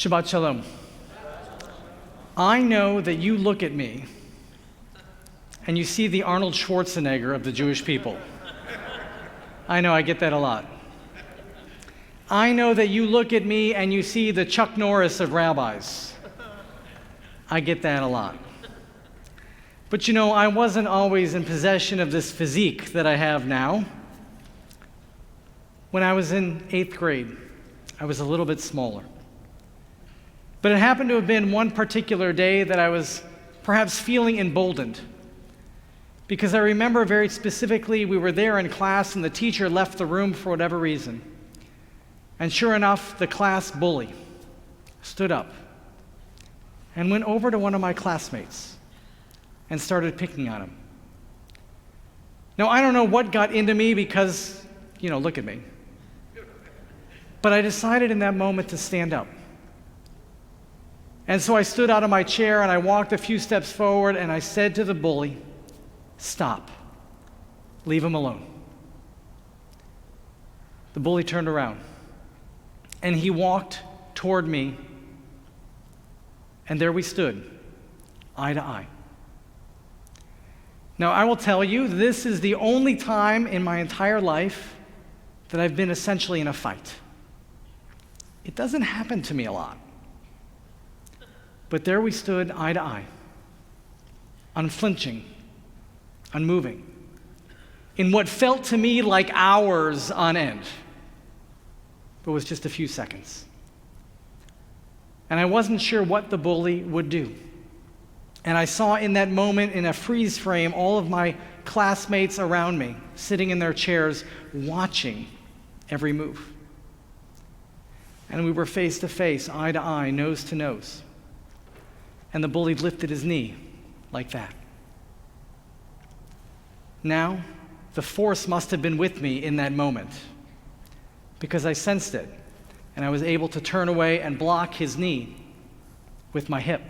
Shabbat Shalom. I know that you look at me and you see the Arnold Schwarzenegger of the Jewish people. I know, I get that a lot. I know that you look at me and you see the Chuck Norris of rabbis. I get that a lot. But you know, I wasn't always in possession of this physique that I have now. When I was in 8th grade, I was a little bit smaller. But it happened to have been one particular day that I was perhaps feeling emboldened. Because I remember very specifically, we were there in class and the teacher left the room for whatever reason. And sure enough, the class bully stood up and went over to one of my classmates and started picking on him. Now, I don't know what got into me because, look at me. But I decided in that moment to stand up. And so I stood out of my chair and I walked a few steps forward and I said to the bully, "Stop. Leave him alone." The bully turned around and he walked toward me, and there we stood, eye to eye. Now, I will tell you, this is the only time in my entire life that I've been essentially in a fight. It doesn't happen to me a lot. But there we stood, eye to eye, unflinching, unmoving, in what felt to me like hours on end, but was just a few seconds. And I wasn't sure what the bully would do. And I saw in that moment, in a freeze frame, all of my classmates around me, sitting in their chairs, watching every move. And we were face to face, eye to eye, nose to nose. And the bully lifted his knee like that. Now, the force must have been with me in that moment because I sensed it, and I was able to turn away and block his knee with my hip.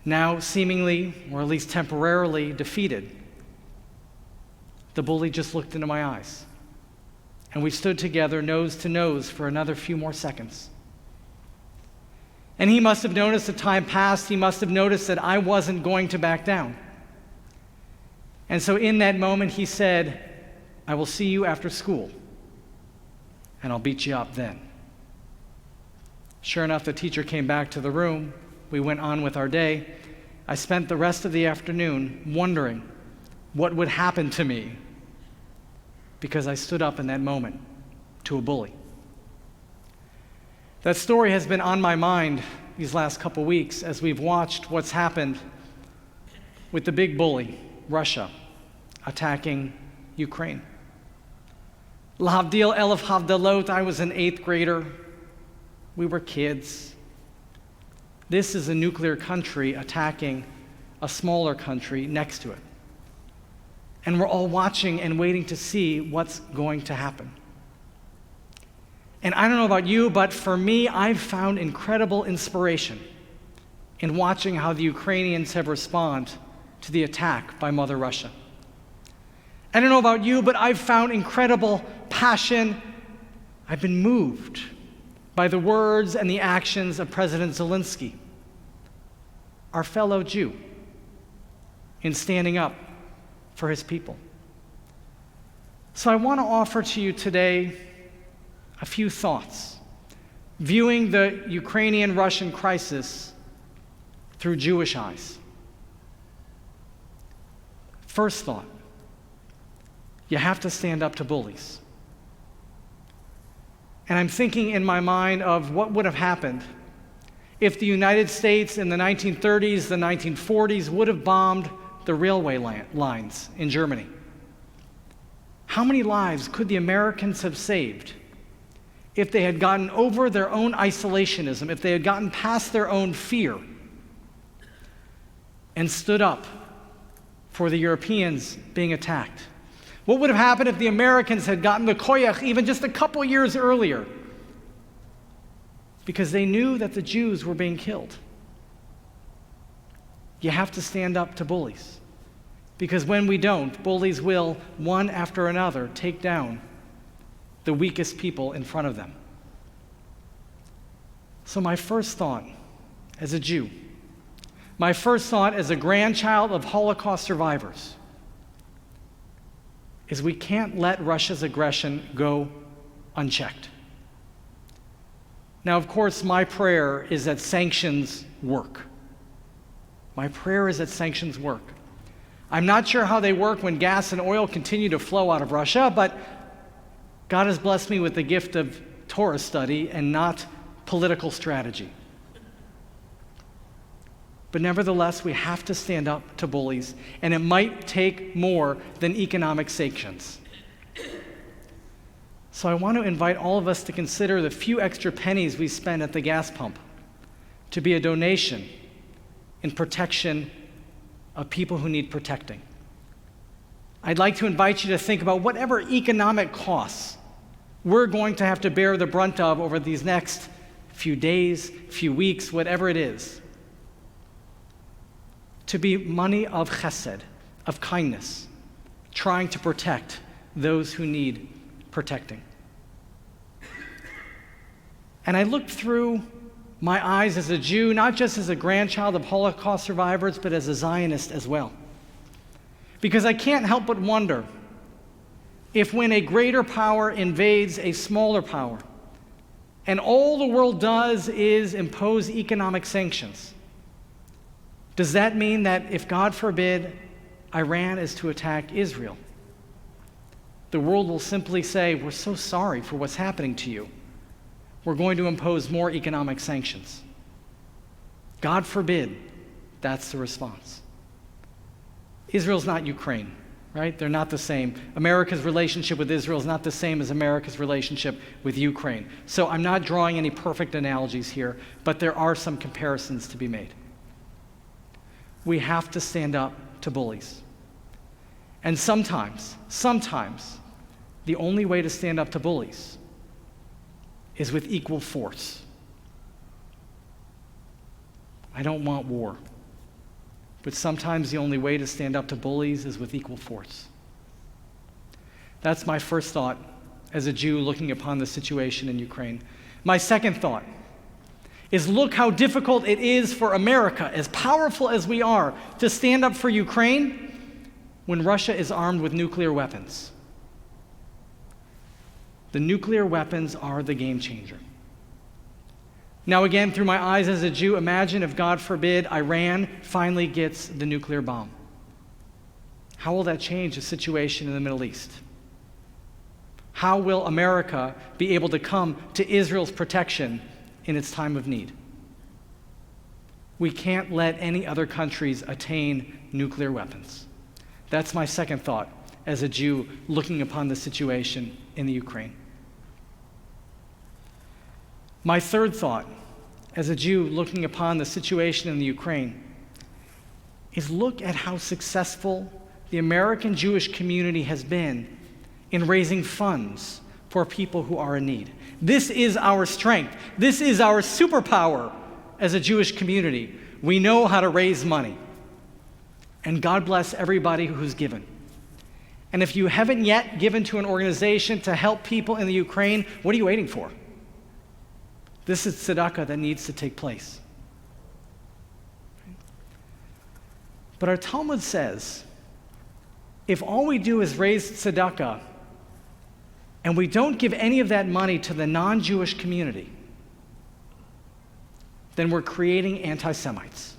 Now, seemingly, or at least temporarily defeated, the bully just looked into my eyes, and we stood together nose to nose for another few more seconds. And he must have noticed that time passed. He must have noticed that I wasn't going to back down. And so in that moment, he said, "I will see you after school, and I'll beat you up then." Sure enough, the teacher came back to the room. We went on with our day. I spent the rest of the afternoon wondering what would happen to me because I stood up in that moment to a bully. That story has been on my mind these last couple weeks as we've watched what's happened with the big bully, Russia, attacking Ukraine. L'havdil elef havdalot, I was an 8th grader. We were kids. This is a nuclear country attacking a smaller country next to it. And we're all watching and waiting to see what's going to happen. And I don't know about you, but for me, I've found incredible inspiration in watching how the Ukrainians have responded to the attack by Mother Russia. I don't know about you, but I've found incredible passion. I've been moved by the words and the actions of President Zelensky, our fellow Jew, in standing up for his people. So I want to offer to you today a few thoughts, viewing the Ukrainian-Russian crisis through Jewish eyes. First thought, you have to stand up to bullies. And I'm thinking in my mind of what would have happened if the United States in the 1930s, the 1940s would have bombed the railway lines in Germany. How many lives could the Americans have saved if they had gotten over their own isolationism, if they had gotten past their own fear and stood up for the Europeans being attacked? What would have happened if the Americans had gotten the koyach even just a couple years earlier? Because they knew that the Jews were being killed. You have to stand up to bullies. Because when we don't, bullies will, one after another, take down the weakest people in front of them. So my first thought as a Jew, my first thought as a grandchild of Holocaust survivors, is we can't let Russia's aggression go unchecked. Now, of course, my prayer is that sanctions work. My prayer is that sanctions work. I'm not sure how they work when gas and oil continue to flow out of Russia, but God has blessed me with the gift of Torah study and not political strategy. But nevertheless, we have to stand up to bullies, and it might take more than economic sanctions. So I want to invite all of us to consider the few extra pennies we spend at the gas pump to be a donation in protection of people who need protecting. I'd like to invite you to think about whatever economic costs we're going to have to bear the brunt of over these next few days, few weeks, whatever it is, to be money of chesed, of kindness, trying to protect those who need protecting. And I looked through my eyes as a Jew, not just as a grandchild of Holocaust survivors, but as a Zionist as well. Because I can't help but wonder if when a greater power invades a smaller power, and all the world does is impose economic sanctions, does that mean that if, God forbid, Iran is to attack Israel, the world will simply say, we're so sorry for what's happening to you. We're going to impose more economic sanctions. God forbid that's the response. Israel's not Ukraine, right? They're not the same. America's relationship with Israel is not the same as America's relationship with Ukraine. So I'm not drawing any perfect analogies here, but there are some comparisons to be made. We have to stand up to bullies. And sometimes, the only way to stand up to bullies is with equal force. I don't want war, but sometimes the only way to stand up to bullies is with equal force. That's my first thought as a Jew looking upon the situation in Ukraine. My second thought is, look how difficult it is for America, as powerful as we are, to stand up for Ukraine when Russia is armed with nuclear weapons. The nuclear weapons are the game changer. Now again, through my eyes as a Jew, imagine if, God forbid, Iran finally gets the nuclear bomb. How will that change the situation in the Middle East? How will America be able to come to Israel's protection in its time of need? We can't let any other countries attain nuclear weapons. That's my second thought as a Jew looking upon the situation in the Ukraine. My third thought as a Jew looking upon the situation in the Ukraine is, look at how successful the American Jewish community has been in raising funds for people who are in need. This is our strength. This is our superpower as a Jewish community. We know how to raise money. And God bless everybody who's given. And if you haven't yet given to an organization to help people in the Ukraine, what are you waiting for? This is tzedakah that needs to take place. But our Talmud says, if all we do is raise tzedakah and we don't give any of that money to the non-Jewish community, then we're creating anti-Semites.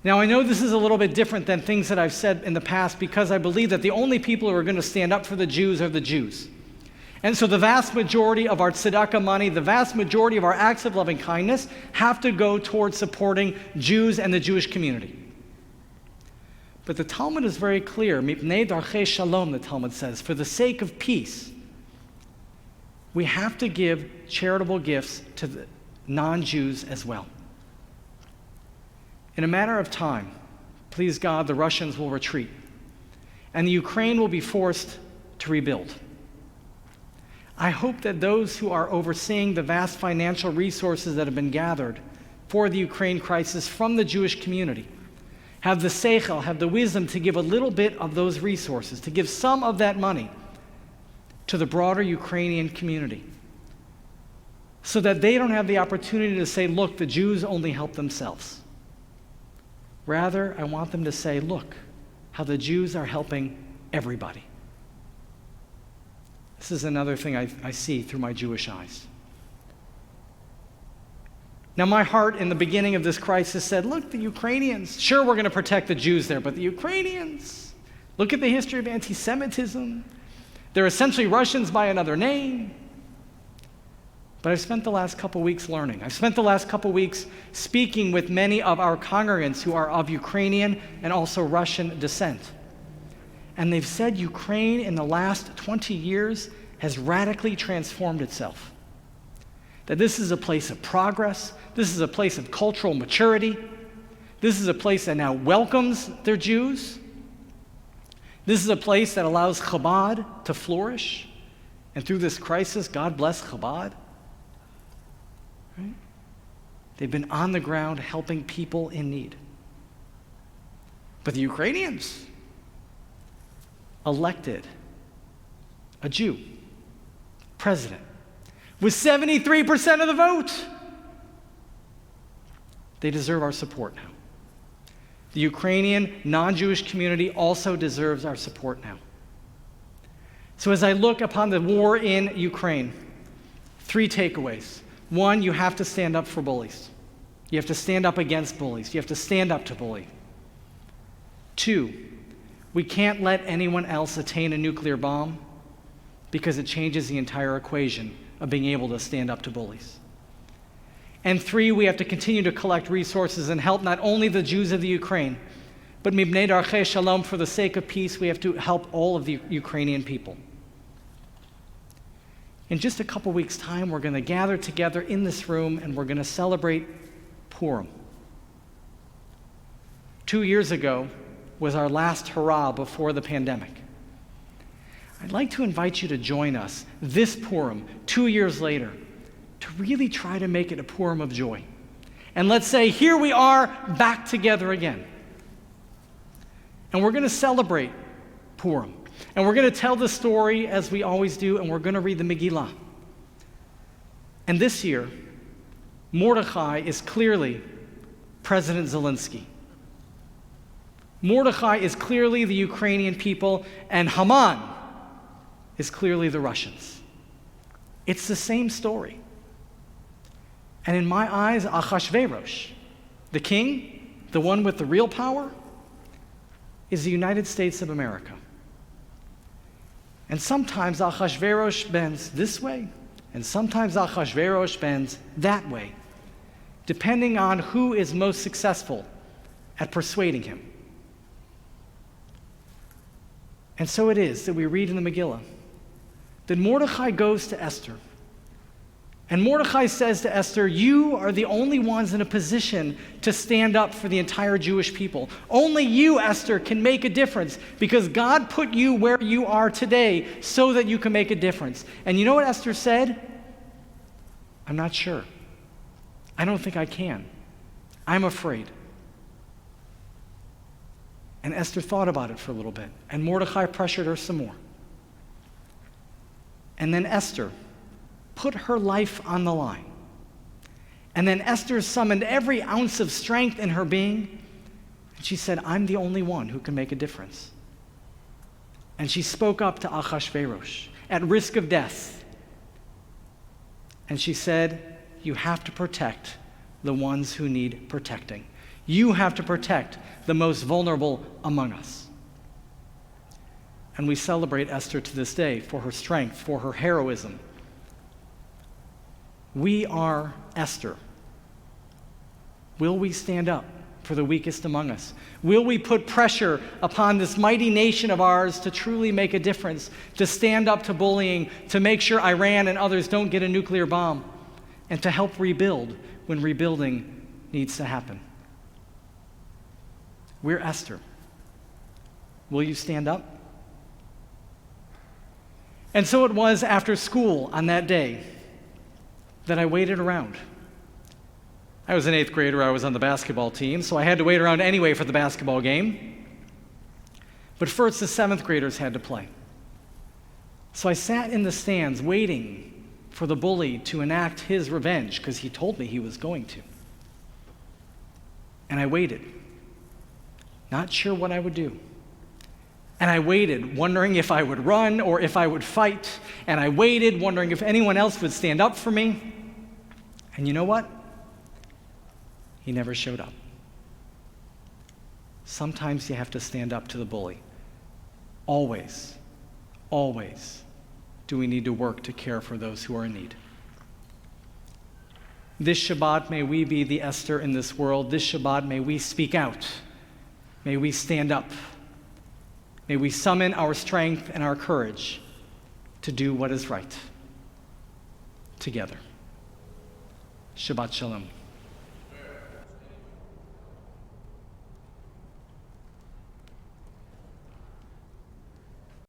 Now, I know this is a little bit different than things that I've said in the past, because I believe that the only people who are going to stand up for the Jews are the Jews. And so the vast majority of our tzedakah money, the vast majority of our acts of loving kindness have to go towards supporting Jews and the Jewish community. But the Talmud is very clear. Mipnei darchei shalom, the Talmud says, for the sake of peace, we have to give charitable gifts to the non-Jews as well. In a matter of time, please God, the Russians will retreat, and the Ukraine will be forced to rebuild. I hope that those who are overseeing the vast financial resources that have been gathered for the Ukraine crisis from the Jewish community have the seichel, have the wisdom to give a little bit of those resources, to give some of that money to the broader Ukrainian community. so that they don't have the opportunity to say, look, the Jews only help themselves. Rather, I want them to say, look, how the Jews are helping everybody. This is another thing I see through my Jewish eyes. Now, my heart in the beginning of this crisis said, look, the Ukrainians, sure, we're going to protect the Jews there, but the Ukrainians, look at the history of anti-Semitism. They're essentially Russians by another name. But I've spent the last couple weeks learning. I've spent the last couple weeks speaking with many of our congregants who are of Ukrainian and also Russian descent. And they've said Ukraine in the last 20 years has radically transformed itself. That this is a place of progress. This is a place of cultural maturity. This is a place that now welcomes their Jews. This is a place that allows Chabad to flourish. And through this crisis, God bless Chabad. Right? They've been on the ground helping people in need. But the Ukrainians elected a Jew president with 73% of the vote. They deserve our support now. The Ukrainian non-Jewish community also deserves our support now. So as I look upon the war in Ukraine, 3 takeaways. 1, you have to stand up for bullies. You have to stand up against bullies. You have to stand up to bully. 2, we can't let anyone else attain a nuclear bomb because it changes the entire equation of being able to stand up to bullies. And 3, we have to continue to collect resources and help not only the Jews of the Ukraine, but Mibnei Darchei Shalom, for the sake of peace, we have to help all of the Ukrainian people. In just a couple weeks' time, we're going to gather together in this room and we're going to celebrate Purim. 2 years ago was our last hurrah before the pandemic. I'd like to invite you to join us this Purim, 2 years later, to really try to make it a Purim of joy. And let's say, here we are back together again. And we're going to celebrate Purim. And we're going to tell the story as we always do, and we're going to read the Megillah. And this year, Mordechai is clearly President Zelensky. Mordechai is clearly the Ukrainian people, and Haman is clearly the Russians. It's the same story. And in my eyes, Achashverosh, the king, the one with the real power, is the United States of America. And sometimes Achashverosh bends this way, and sometimes Achashverosh bends that way, depending on who is most successful at persuading him. And so it is that we read in the Megillah that Mordechai goes to Esther. And Mordechai says to Esther, you are the only ones in a position to stand up for the entire Jewish people. Only you, Esther, can make a difference because God put you where you are today so that you can make a difference. And you know what Esther said? I'm not sure. I don't think I can. I'm afraid. And Esther thought about it for a little bit. And Mordechai pressured her some more. And then Esther put her life on the line. And then Esther summoned every ounce of strength in her being, and she said, I'm the only one who can make a difference. And she spoke up to Achashverosh at risk of death. And she said, you have to protect the ones who need protecting. You have to protect the most vulnerable among us. And we celebrate Esther to this day for her strength, for her heroism. We are Esther. Will we stand up for the weakest among us? Will we put pressure upon this mighty nation of ours to truly make a difference, to stand up to bullying, to make sure Iran and others don't get a nuclear bomb, and to help rebuild when rebuilding needs to happen? We're Esther. Will you stand up? And so it was after school on that day that I waited around. I was an 8th grader, I was on the basketball team, so I had to wait around anyway for the basketball game. But first, the 7th graders had to play. So I sat in the stands waiting for the bully to enact his revenge, because he told me he was going to. And I waited, not sure what I would do. And I waited, wondering if I would run or if I would fight. And I waited, wondering if anyone else would stand up for me. And you know what? He never showed up. Sometimes you have to stand up to the bully. Always, always do we need to work to care for those who are in need. This Shabbat, may we be the Esther in this world. This Shabbat, may we speak out. May we stand up. May we summon our strength and our courage to do what is right together. Shabbat Shalom.